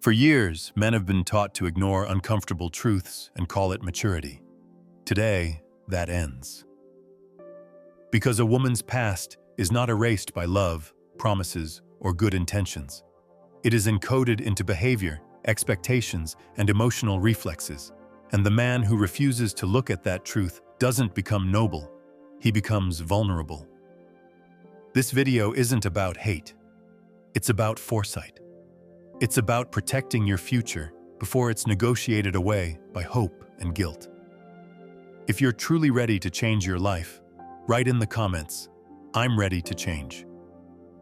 For years, men have been taught to ignore uncomfortable truths and call it maturity. Today, that ends. Because a woman's past is not erased by love, promises, or good intentions. It is encoded into behavior, expectations, and emotional reflexes. And the man who refuses to look at that truth doesn't become noble, he becomes vulnerable. This video isn't about hate. It's about foresight. It's about protecting your future before it's negotiated away by hope and guilt. If you're truly ready to change your life, write in the comments, "I'm ready to change."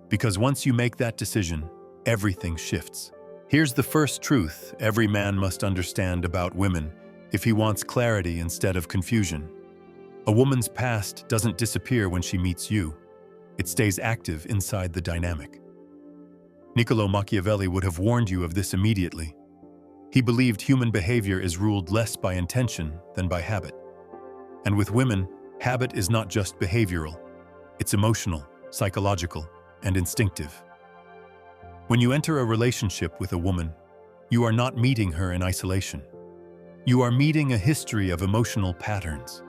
Because once you make that decision, everything shifts. Here's the first truth every man must understand about women if he wants clarity instead of confusion. A woman's past doesn't disappear when she meets you. It stays active inside the dynamic. Machiavelli would have warned you of this immediately. He believed human behavior is ruled less by intention than by habit. And with women, habit is not just behavioral. It's emotional, psychological, and instinctive. When you enter a relationship with a woman, you are not meeting her in isolation. You are meeting a history of emotional patterns.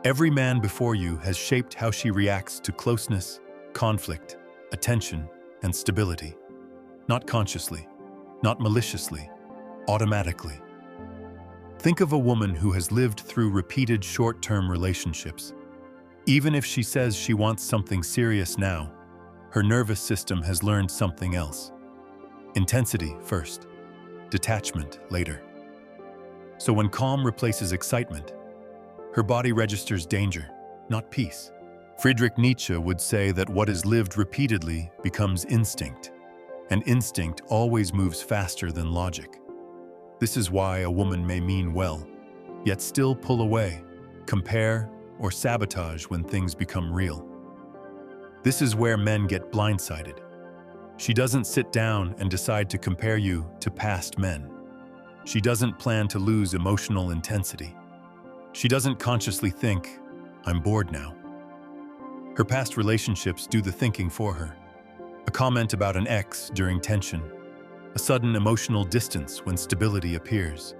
Every man before you has shaped how she reacts to closeness, conflict, attention, and stability. Not consciously, not maliciously, automatically. Think of a woman who has lived through repeated short-term relationships. Even if she says she wants something serious now, her nervous system has learned something else. Intensity first, detachment later. So when calm replaces excitement, her body registers danger, not peace. Friedrich Nietzsche would say that what is lived repeatedly becomes instinct, and instinct always moves faster than logic. This is why a woman may mean well, yet still pull away, compare, or sabotage when things become real. This is where men get blindsided. She doesn't sit down and decide to compare you to past men. She doesn't plan to lose emotional intensity. She doesn't consciously think, "I'm bored now." Her past relationships do the thinking for her. A comment about an ex during tension, a sudden emotional distance when stability appears,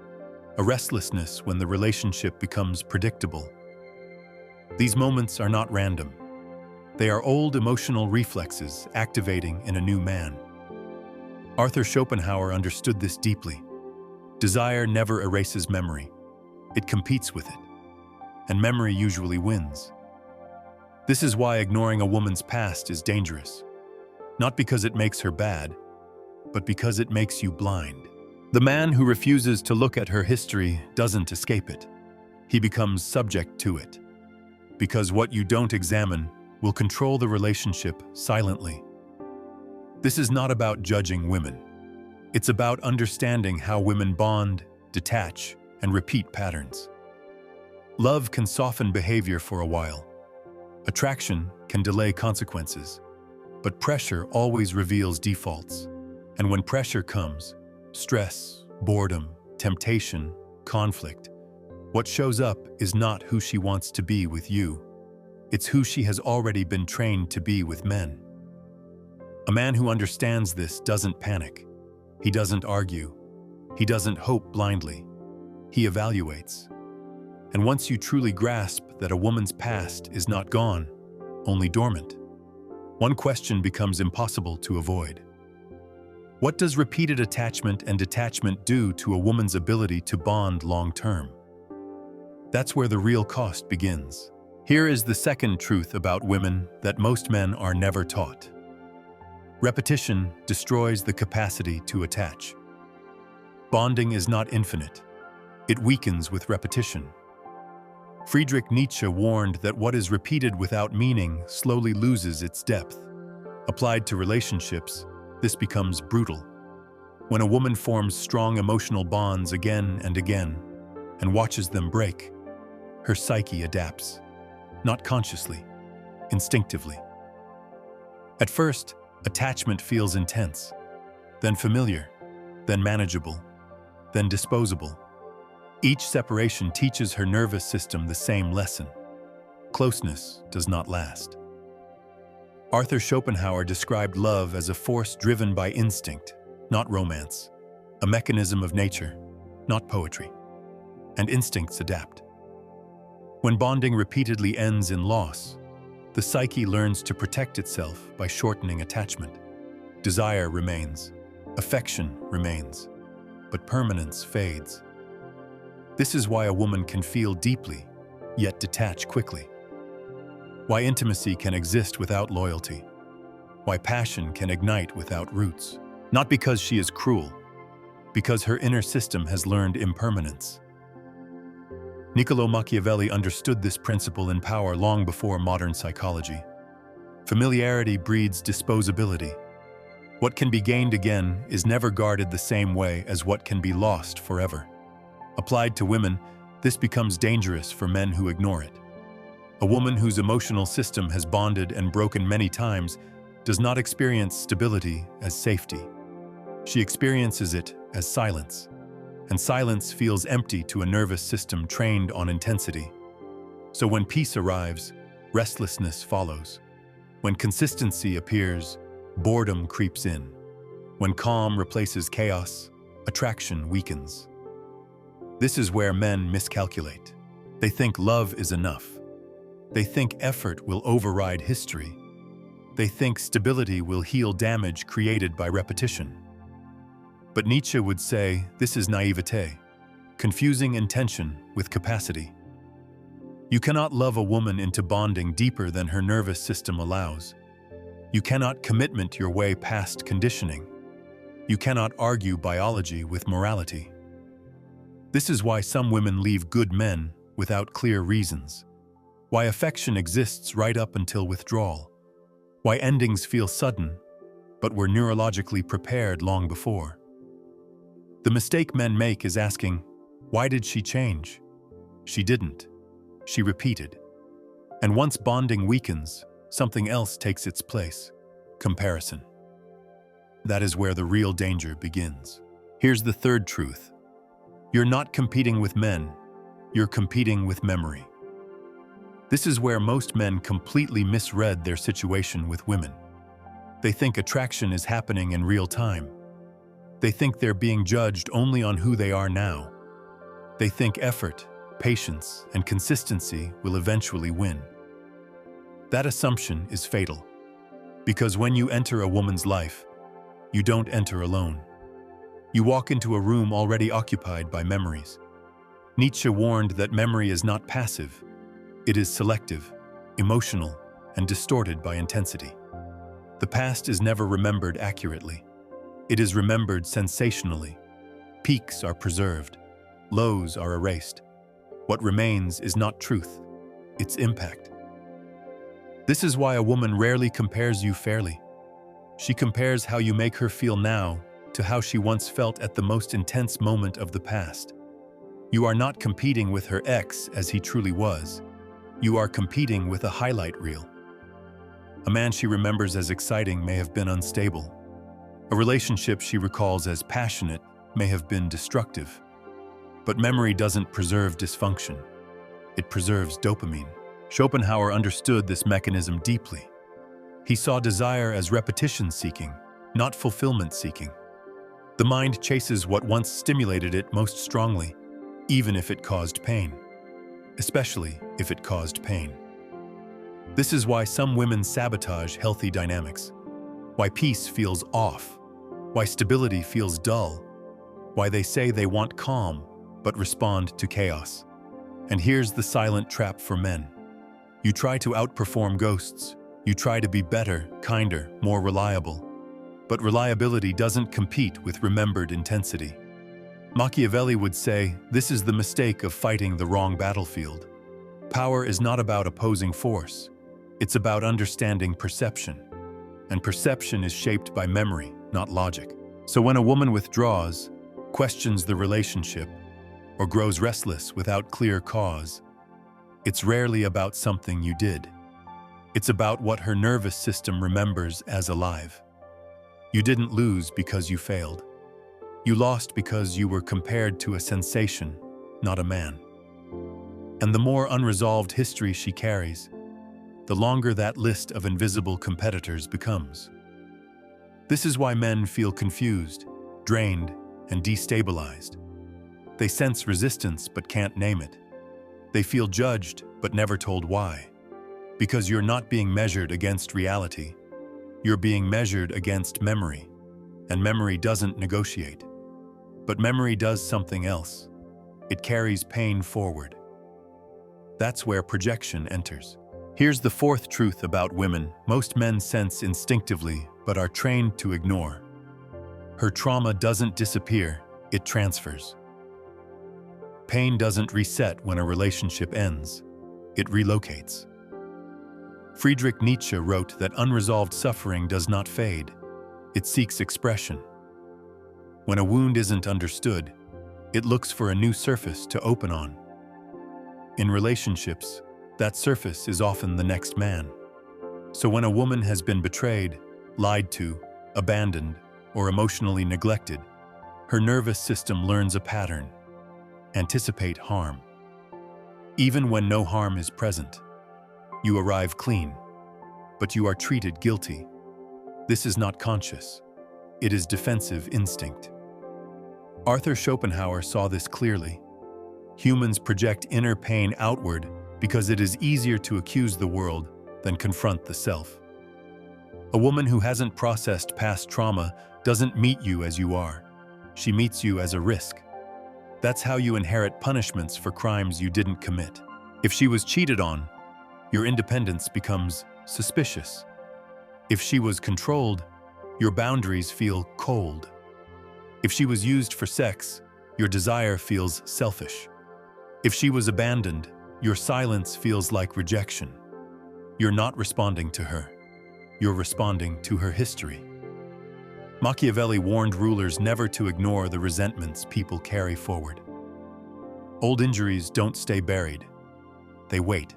a restlessness when the relationship becomes predictable. These moments are not random. They are old emotional reflexes activating in a new man. Arthur Schopenhauer understood this deeply. Desire never erases memory. It competes with it. And memory usually wins. This is why ignoring a woman's past is dangerous. Not because it makes her bad, but because it makes you blind. The man who refuses to look at her history doesn't escape it. He becomes subject to it. Because what you don't examine will control the relationship silently. This is not about judging women. It's about understanding how women bond, detach, and repeat patterns. Love can soften behavior for a while. Attraction can delay consequences. But pressure always reveals defaults. And when pressure comes, stress, boredom, temptation, conflict, what shows up is not who she wants to be with you. It's who she has already been trained to be with men. A man who understands this doesn't panic. He doesn't argue. He doesn't hope blindly. He evaluates. And once you truly grasp that a woman's past is not gone, only dormant, one question becomes impossible to avoid. What does repeated attachment and detachment do to a woman's ability to bond long-term? That's where the real cost begins. Here is the second truth about women that most men are never taught. Repetition destroys the capacity to attach. Bonding is not infinite. It weakens with repetition. Friedrich Nietzsche warned that what is repeated without meaning slowly loses its depth. Applied to relationships, this becomes brutal. When a woman forms strong emotional bonds again and again and watches them break, her psyche adapts, not consciously, instinctively. At first, attachment feels intense, then familiar, then manageable, then disposable. Each separation teaches her nervous system the same lesson. Closeness does not last. Arthur Schopenhauer described love as a force driven by instinct, not romance. a mechanism of nature, not poetry, and instincts adapt. When bonding repeatedly ends in loss, the psyche learns to protect itself by shortening attachment. Desire remains, affection remains, but permanence fades. This is why a woman can feel deeply, yet detach quickly. Why intimacy can exist without loyalty. Why passion can ignite without roots. Not because she is cruel, because her inner system has learned impermanence. Niccolo Machiavelli understood this principle in power long before modern psychology. Familiarity breeds disposability. What can be gained again is never guarded the same way as what can be lost forever. Applied to women, this becomes dangerous for men who ignore it. A woman whose emotional system has bonded and broken many times does not experience stability as safety. She experiences it as silence, and silence feels empty to a nervous system trained on intensity. So when peace arrives, restlessness follows. When consistency appears, boredom creeps in. When calm replaces chaos, attraction weakens. This is where men miscalculate. They think love is enough. They think effort will override history. They think stability will heal damage created by repetition. But Nietzsche would say this is naivete, confusing intention with capacity. You cannot love a woman into bonding deeper than her nervous system allows. You cannot commitment your way past conditioning. You cannot argue biology with morality. This is why some women leave good men without clear reasons. Why affection exists right up until withdrawal. Why endings feel sudden, but were neurologically prepared long before. The mistake men make is asking, why did she change? She didn't. She repeated. And once bonding weakens, something else takes its place: comparison. That is where the real danger begins. Here's the third truth. You're not competing with men, you're competing with memory. This is where most men completely misread their situation with women. They think attraction is happening in real time. They think they're being judged only on who they are now. They think effort, patience, and consistency will eventually win. That assumption is fatal, because when you enter a woman's life, you don't enter alone. You walk into a room already occupied by memories. Nietzsche warned that memory is not passive. It is selective, emotional, and distorted by intensity. The past is never remembered accurately. It is remembered sensationally. Peaks are preserved. Lows are erased. What remains is not truth, it's impact. This is why a woman rarely compares you fairly. She compares how you make her feel now to how she once felt at the most intense moment of the past. You are not competing with her ex as he truly was. You are competing with a highlight reel. A man she remembers as exciting may have been unstable. A relationship she recalls as passionate may have been destructive. But memory doesn't preserve dysfunction. It preserves dopamine. Schopenhauer understood this mechanism deeply. He saw desire as repetition-seeking, not fulfillment-seeking. The mind chases what once stimulated it most strongly, even if it caused pain. Especially if it caused pain. This is why some women sabotage healthy dynamics. Why peace feels off. Why stability feels dull. Why they say they want calm, but respond to chaos. And here's the silent trap for men. You try to outperform ghosts. You try to be better, kinder, more reliable. But reliability doesn't compete with remembered intensity. Machiavelli would say, this is the mistake of fighting the wrong battlefield. Power is not about opposing force. It's about understanding perception. And perception is shaped by memory, not logic. So when a woman withdraws, questions the relationship, or grows restless without clear cause, it's rarely about something you did. It's about what her nervous system remembers as alive. You didn't lose because you failed. You lost because you were compared to a sensation, not a man. And the more unresolved history she carries, the longer that list of invisible competitors becomes. This is why men feel confused, drained, and destabilized. They sense resistance but can't name it. They feel judged but never told why. Because you're not being measured against reality. You're being measured against memory. And memory doesn't negotiate. But memory does something else. It carries pain forward. That's where projection enters. Here's the fourth truth about women most men sense instinctively but are trained to ignore. Her trauma doesn't disappear, it transfers. Pain doesn't reset when a relationship ends, it relocates. Friedrich Nietzsche wrote that unresolved suffering does not fade, it seeks expression. When a wound isn't understood, it looks for a new surface to open on. In relationships, that surface is often the next man. So when a woman has been betrayed, lied to, abandoned, or emotionally neglected, her nervous system learns a pattern: anticipate harm. Even when no harm is present, you arrive clean, but you are treated guilty. This is not conscious. It is defensive instinct. Arthur Schopenhauer saw this clearly. Humans project inner pain outward because it is easier to accuse the world than confront the self. A woman who hasn't processed past trauma doesn't meet you as you are. She meets you as a risk. That's how you inherit punishments for crimes you didn't commit. If she was cheated on, your independence becomes suspicious. If she was controlled, your boundaries feel cold. If she was used for sex, your desire feels selfish. If she was abandoned, your silence feels like rejection. You're not responding to her. You're responding to her history. Machiavelli warned rulers never to ignore the resentments people carry forward. Old injuries don't stay buried. They wait.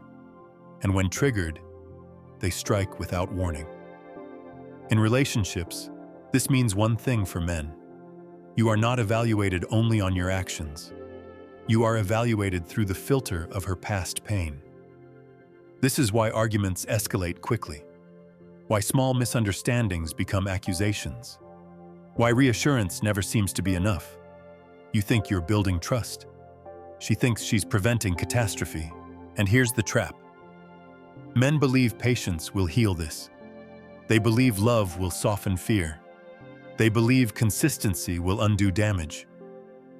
And when triggered, they strike without warning. In relationships, this means one thing for men. You are not evaluated only on your actions. You are evaluated through the filter of her past pain. This is why arguments escalate quickly. Why small misunderstandings become accusations. Why reassurance never seems to be enough. You think you're building trust. She thinks she's preventing catastrophe. And here's the trap. Men believe patience will heal this. They believe love will soften fear. They believe consistency will undo damage.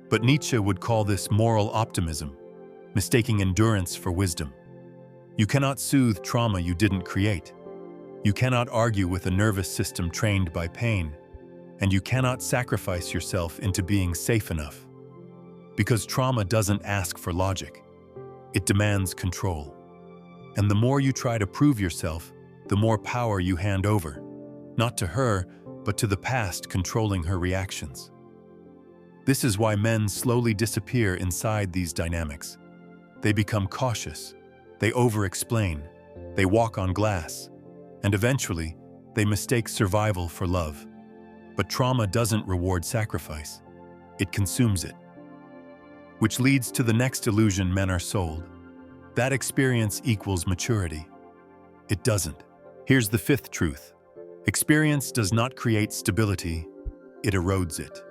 But Nietzsche would call this moral optimism, mistaking endurance for wisdom. You cannot soothe trauma you didn't create. You cannot argue with a nervous system trained by pain. And you cannot sacrifice yourself into being safe enough. Because trauma doesn't ask for logic. It demands control. And the more you try to prove yourself, the more power you hand over. Not to her, but to the past controlling her reactions. This is why men slowly disappear inside these dynamics. They become cautious. They over-explain. They walk on glass. And eventually, they mistake survival for love. But trauma doesn't reward sacrifice. It consumes it. Which leads to the next illusion men are sold. That experience equals maturity. It doesn't. Here's the fifth truth. Experience does not create stability, it erodes it.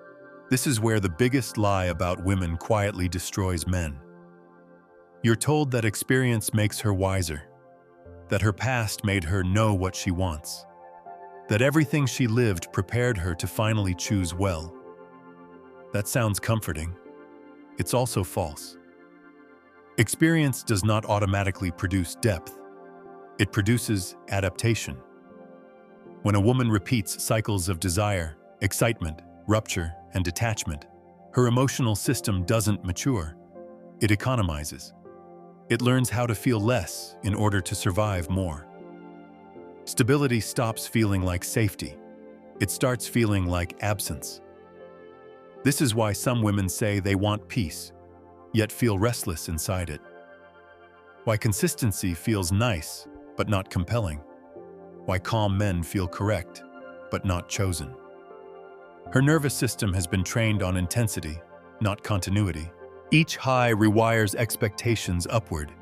This is where the biggest lie about women quietly destroys men. You're told that experience makes her wiser, that her past made her know what she wants, that everything she lived prepared her to finally choose well. That sounds comforting. It's also false. Experience does not automatically produce depth. It produces adaptation. When a woman repeats cycles of desire, excitement, rupture, and detachment, her emotional system doesn't mature. It economizes. It learns how to feel less in order to survive more. Stability stops feeling like safety. It starts feeling like absence. This is why some women say they want peace, yet feel restless inside it. Why consistency feels nice, but not compelling. Why calm men feel correct, but not chosen. Her nervous system has been trained on intensity, not continuity. Each high rewires expectations upward.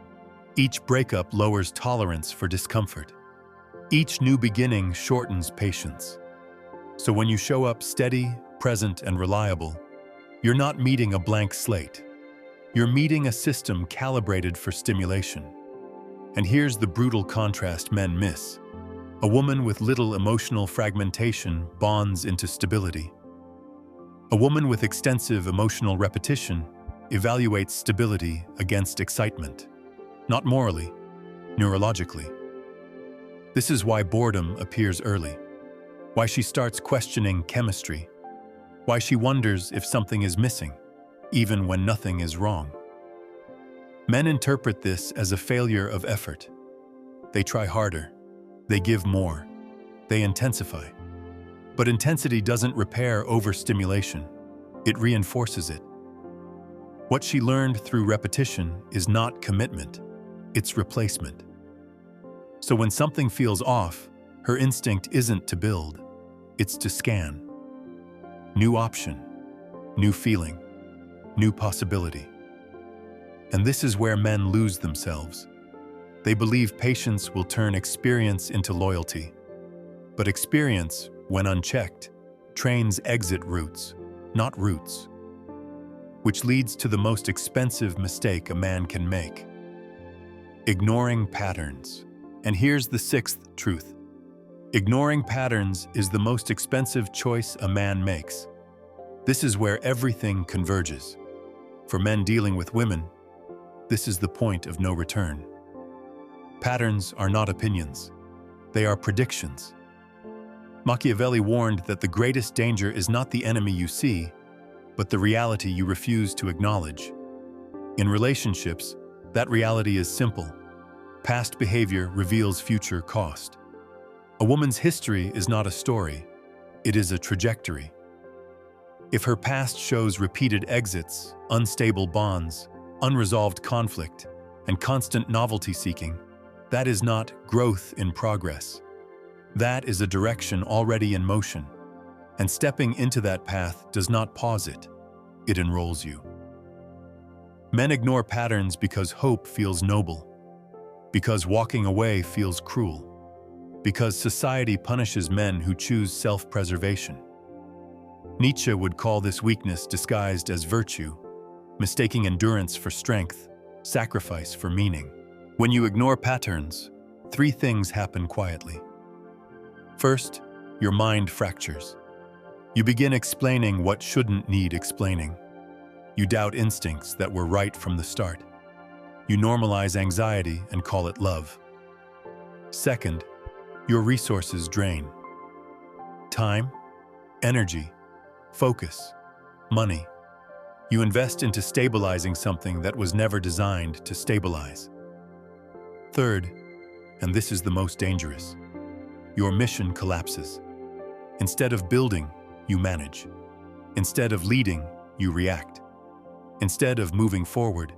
Each breakup lowers tolerance for discomfort. Each new beginning shortens patience. So when you show up steady, present, and reliable, You're not meeting a blank slate. You're meeting a system calibrated for stimulation. And here's the brutal contrast men miss. A woman with little emotional fragmentation bonds into stability. A woman with extensive emotional repetition evaluates stability against excitement, not morally, neurologically. This is why boredom appears early, why she starts questioning chemistry, why she wonders if something is missing, even when nothing is wrong. Men interpret this as a failure of effort. They try harder, they give more, they intensify. But intensity doesn't repair overstimulation, it reinforces it. What she learned through repetition is not commitment, it's replacement. So when something feels off, her instinct isn't to build, it's to scan. New option, new feeling, new possibility. And this is where men lose themselves. They believe patience will turn experience into loyalty. But experience, when unchecked, trains exit routes, not roots. Which leads to the most expensive mistake a man can make: ignoring patterns. And here's the sixth truth. Ignoring patterns is the most expensive choice a man makes. This is where everything converges. For men dealing with women, this is the point of no return. Patterns are not opinions. They are predictions. Machiavelli warned that the greatest danger is not the enemy you see, but the reality you refuse to acknowledge. In relationships, that reality is simple. Past behavior reveals future cost. A woman's history is not a story, it is a trajectory. If her past shows repeated exits, unstable bonds, unresolved conflict, and constant novelty seeking, that is not growth in progress. That is a direction already in motion, and stepping into that path does not pause it, it enrolls you. Men ignore patterns because hope feels noble, because walking away feels cruel, because society punishes men who choose self-preservation. Nietzsche would call this weakness disguised as virtue, mistaking endurance for strength, sacrifice for meaning. When you ignore patterns, three things happen quietly. First, your mind fractures. You begin explaining what shouldn't need explaining. You doubt instincts that were right from the start. You normalize anxiety and call it love. Second, your resources drain. Time, energy, focus, money. You invest into stabilizing something that was never designed to stabilize. Third, and this is the most dangerous, your mission collapses. Instead of building, you manage. Instead of leading, you react. Instead of moving forward,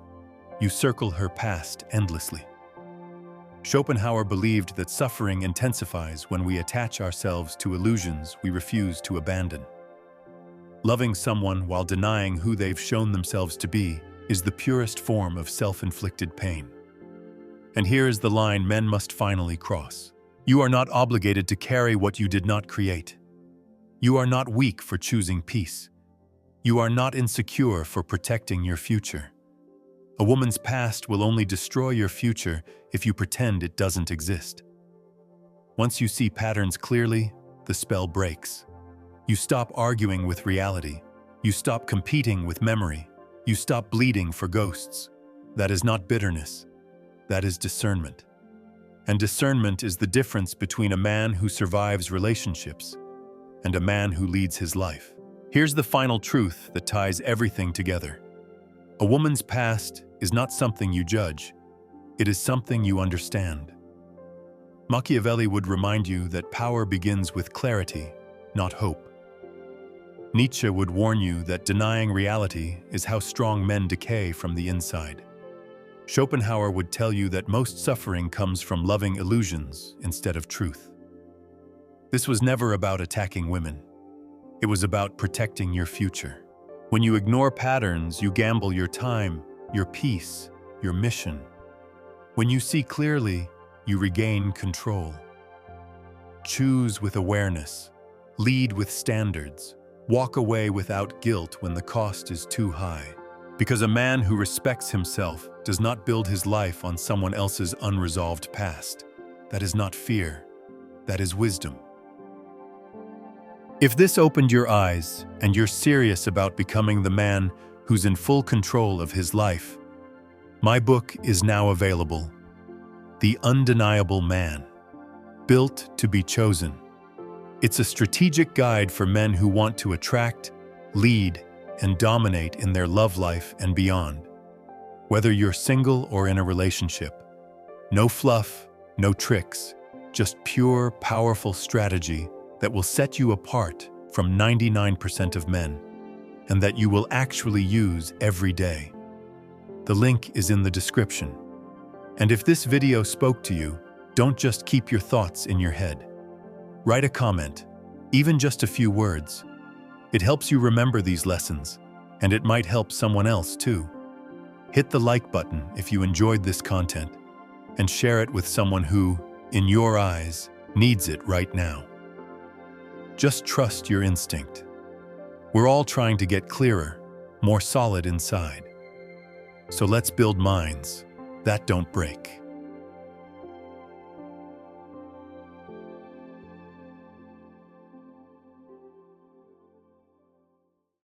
you circle her past endlessly. Schopenhauer believed that suffering intensifies when we attach ourselves to illusions we refuse to abandon. Loving someone while denying who they've shown themselves to be is the purest form of self-inflicted pain. And here is the line men must finally cross. You are not obligated to carry what you did not create. You are not weak for choosing peace. You are not insecure for protecting your future. A woman's past will only destroy your future if you pretend it doesn't exist. Once you see patterns clearly, the spell breaks. You stop arguing with reality. You stop competing with memory. You stop bleeding for ghosts. That is not bitterness. That is discernment. And discernment is the difference between a man who survives relationships and a man who leads his life. Here's the final truth that ties everything together. A woman's past is not something you judge. It is something you understand. Machiavelli would remind you that power begins with clarity, not hope. Nietzsche would warn you that denying reality is how strong men decay from the inside. Schopenhauer would tell you that most suffering comes from loving illusions instead of truth. This was never about attacking women. It was about protecting your future. When you ignore patterns, you gamble your time, your peace, your mission. When you see clearly, you regain control. Choose with awareness. Lead with standards. Walk away without guilt when the cost is too high. Because a man who respects himself does not build his life on someone else's unresolved past. That is not fear. That is wisdom. If this opened your eyes and you're serious about becoming the man who's in full control of his life, my book is now available. The Undeniable Man, Built to be Chosen. It's a strategic guide for men who want to attract, lead, and dominate in their love life and beyond. Whether you're single or in a relationship, no fluff, no tricks, just pure, powerful strategy that will set you apart from 99% of men, and that you will actually use every day. The link is in the description. And if this video spoke to you, don't just keep your thoughts in your head. Write a comment, even just a few words. It helps you remember these lessons, and it might help someone else too. Hit the like button if you enjoyed this content, and share it with someone who, in your eyes, needs it right now. Just trust your instinct. We're all trying to get clearer, more solid inside. So let's build minds that don't break.